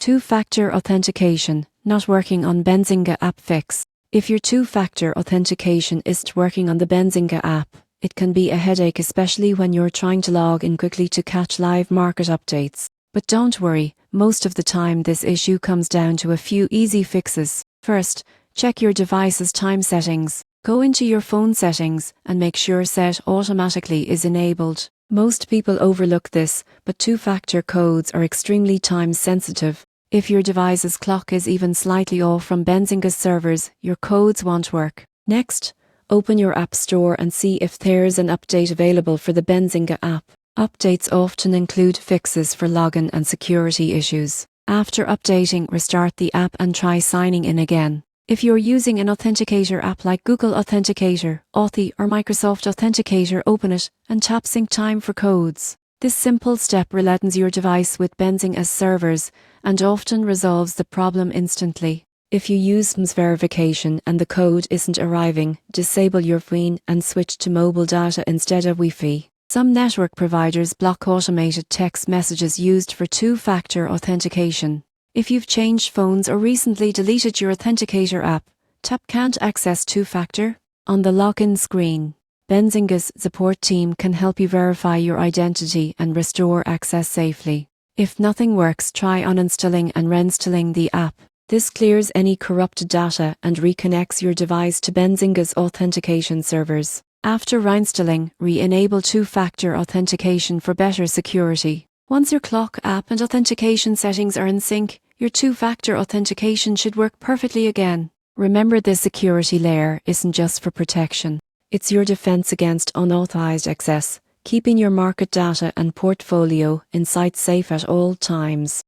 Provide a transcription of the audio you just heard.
Two-factor authentication, not working on Benzinga App Fix. If your two-factor authentication isn't working on the Benzinga app, it can be a headache, especially when you're trying to log in quickly to catch live market updates. But don't worry, most of the time this issue comes down to a few easy fixes. First, check your device's time settings. Go into your phone settings and make sure Set Automatically is enabled. Most people overlook this, but two-factor codes are extremely time sensitive. If your device's clock is even slightly off from Benzinga's servers, your codes won't work. Next, open your App Store and see if there's an update available for the Benzinga app. Updates often include fixes for login and security issues. After updating, restart the app and try signing in again. If you're using an authenticator app like Google Authenticator, Authy, or Microsoft Authenticator, open it and tap Sync Time for codes. This simple step relations your device with Benzinga's servers and often resolves the problem instantly. If you use SMS verification and the code isn't arriving, disable your phone and switch to mobile data instead of Wi-Fi. Some network providers block automated text messages used for two-factor authentication. If you've changed phones or recently deleted your authenticator app, tap Can't Access Two-Factor on the login screen. Benzinga's support team can help you verify your identity and restore access safely. If nothing works, try uninstalling and reinstalling the app. This clears any corrupted data and reconnects your device to Benzinga's authentication servers. After reinstalling, re-enable two-factor authentication for better security. Once your clock, app and authentication settings are in sync, your two-factor authentication should work perfectly again. Remember, this security layer isn't just for protection. It's your defense against unauthorized access, keeping your market data and portfolio in sight safe at all times.